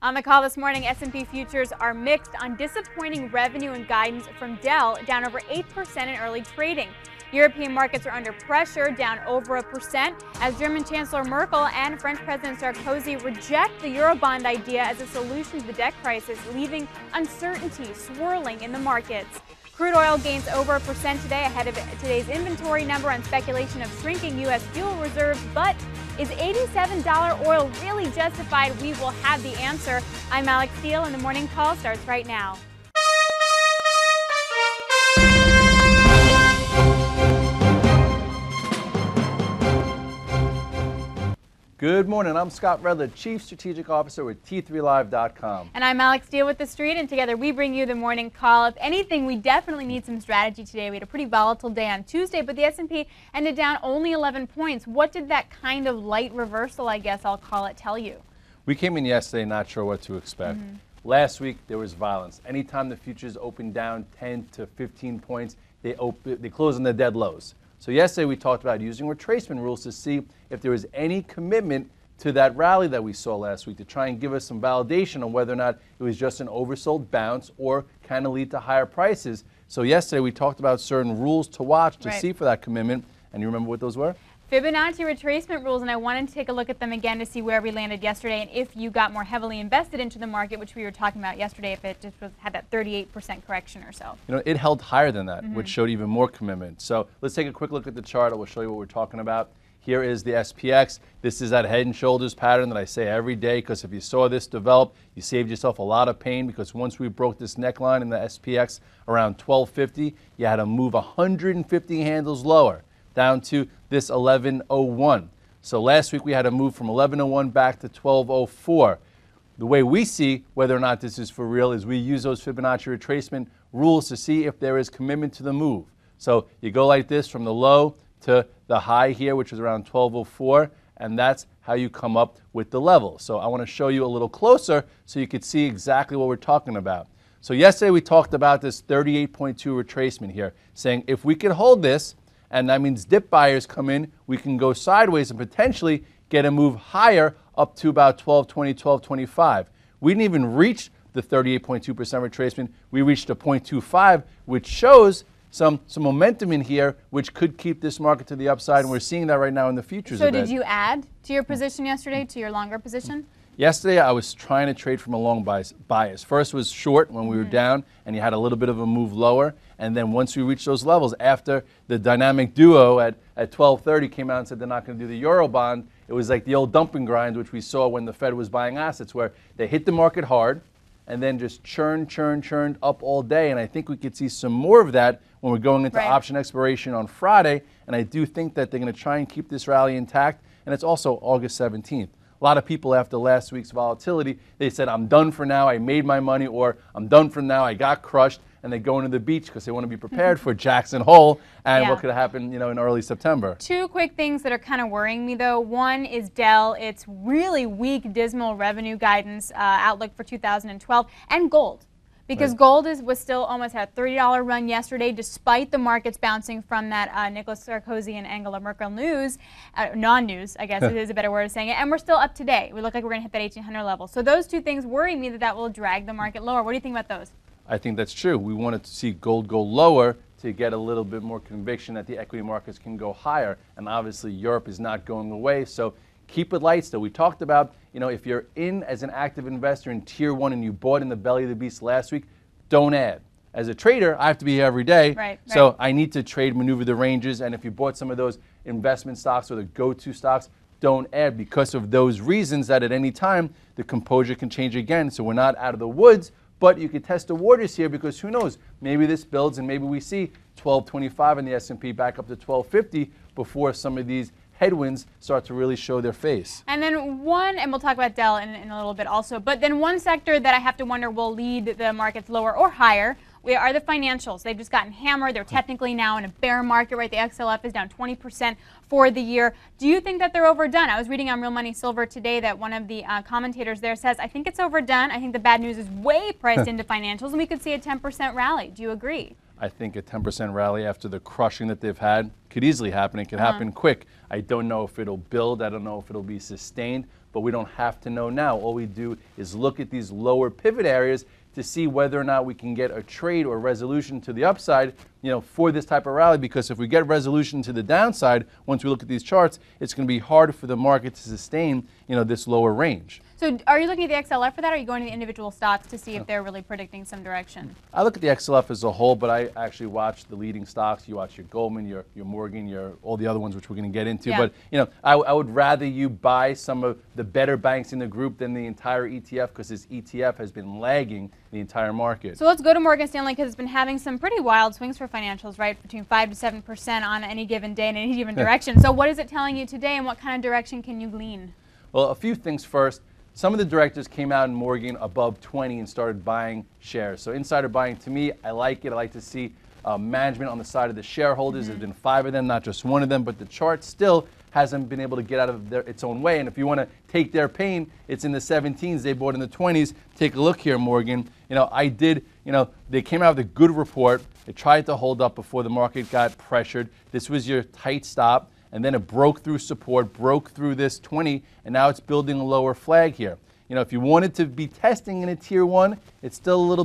On the call this morning, S&P futures are mixed on disappointing revenue and guidance from Dell, down over 8% in early trading. European markets are under pressure, down over 1%, as German Chancellor Merkel and French President Sarkozy reject the Eurobond idea as a solution to the debt crisis, leaving uncertainty swirling in the markets. Crude oil gains over 1% today ahead of today's inventory number on speculation of shrinking U.S. fuel reserves. But is $87 oil really justified? We will have the answer. I'm Alex Steele, and the morning call starts right now. Good morning. I'm Scott Redler, Chief Strategic Officer with T3Live.com. And I'm Alex Steele with The Street, and together we bring you the morning call. If anything, we definitely need some strategy today. We had a pretty volatile day on Tuesday, but the S&P ended down only 11 points. What did that kind of light reversal, I guess I'll call it, tell you? We came in yesterday not sure what to expect. Last week, there was violence. Anytime the futures opened down 10 to 15 points, they close on the dead lows. So yesterday we talked about using retracement rules to see if there was any commitment to that rally that we saw last week, to try and give us some validation on whether or not it was just an oversold bounce or kind of lead to higher prices. So yesterday we talked about certain rules to watch to see for that commitment. And you remember what those were? Fibonacci retracement rules, and I wanted to take a look at them again to see where we landed yesterday and if you got more heavily invested into the market, which we were talking about yesterday, if it just had that 38% correction or so. You know, it held higher than that, which showed even more commitment. So let's take a quick look at the chart. I will show you what we're talking about. Here is the SPX. This is that head and shoulders pattern that I say every day, because if you saw this develop, you saved yourself a lot of pain, because once we broke this neckline in the SPX around 1250, you had to move 150 handles lower, down to this 1101. So last week we had to move from 1101 back to 1204. The way we see whether or not this is for real is we use those Fibonacci retracement rules to see if there is commitment to the move. So you go like this from the low to the high here, which is around 1204, and that's how you come up with the level. So I want to show you a little closer so you could see exactly what we're talking about. So yesterday we talked about this 38.2 retracement here, saying if we could hold this, and that means dip buyers come in, we can go sideways and potentially get a move higher up to about 1220, 1225. We didn't even reach the 38.2% retracement. We reached a 0.25, which shows some momentum in here, which could keep this market to the upside, and we're seeing that right now in the futures. So did you add to your position yesterday, to your longer position? Yesterday, I was trying to trade from a long bias. First was short when we were down, and you had a little bit of a move lower. And then once we reached those levels, after the dynamic duo at 1230 came out and said they're not going to do the Eurobond, it was like the old dumping grind, which we saw when the Fed was buying assets, where they hit the market hard and then just churned up all day. And I think we could see some more of that when we're going into option expiration on Friday. And I do think that they're going to try and keep this rally intact. And it's also August 17th. A lot of people after last week's volatility, they said, I'm done for now, I made my money, or I'm done for now, I got crushed, and they go into the beach because they want to be prepared for Jackson Hole and what could happen, in early September. Two quick things that are kind of worrying me, though. One is Dell. It's really weak, dismal revenue guidance outlook for 2012, and gold. Because gold was still almost at a $30 run yesterday, despite the markets bouncing from that Nicolas Sarkozy and Angela Merkel news, non-news, I guess is a better word of saying it, and we're still up today. We look like we're going to hit that 1800 level. So those two things worry me that will drag the market lower. What do you think about those? I think that's true. We wanted to see gold go lower to get a little bit more conviction that the equity markets can go higher, and obviously Europe is not going away. So keep it light still. We talked about, if you're in as an active investor in tier 1 and you bought in the belly of the beast last week, don't add. As a trader, I have to be here every day, so I need to trade, maneuver the ranges, and if you bought some of those investment stocks or the go-to stocks, don't add, because of those reasons that at any time the composure can change again. So we're not out of the woods, but you could test the waters here, because who knows, maybe this builds and maybe we see 1225 in the S&P back up to 1250 before some of these headwinds start to really show their face. And then and we'll talk about Dell in a little bit also, but then one sector that I have to wonder will lead the markets lower or higher are the financials. They've just gotten hammered. They're technically now in a bear market, right? The XLF is down 20% for the year. Do you think that they're overdone? I was reading on Real Money Silver today that one of the commentators there says, I think it's overdone. I think the bad news is way priced into financials, and we could see a 10% rally. Do you agree? I think a 10% rally after the crushing that they've had could easily happen. It could happen quick. I don't know if it'll build. I don't know if it'll be sustained. but we don't have to know now. All we do is look at these lower pivot areas to see whether or not we can get a trade or resolution to the upside, for this type of rally. Because if we get resolution to the downside, once we look at these charts, it's going to be hard for the market to sustain, this lower range. So are you looking at the XLF for that, or are you going to the individual stocks to see if they're really predicting some direction? I look at the XLF as a whole, but I actually watch the leading stocks. You watch your Goldman, your Morgan, all the other ones, which we're going to get into. Yeah. But I would rather you buy some of the better banks in the group than the entire ETF, because this ETF has been lagging the entire market. So let's go to Morgan Stanley, because it's been having some pretty wild swings for financials, right? Between 5 to 7% on any given day in any given direction. So what is it telling you today, and what kind of direction can you glean? Well, a few things first. Some of the directors came out in Morgan above 20 and started buying shares. So insider buying, to me, I like it. I like to see management on the side of the shareholders. There's been 5 of them, not just one of them, but the chart still hasn't been able to get out of its own way. And if you want to take their pain, it's in the 17s. They bought in the 20s. Take a look here, Morgan. They came out with a good report. They tried to hold up before the market got pressured. This was your tight stop. And then it broke through support, broke through this 20, and now it's building a lower flag here. If you wanted to be testing in a tier 1, it's still a little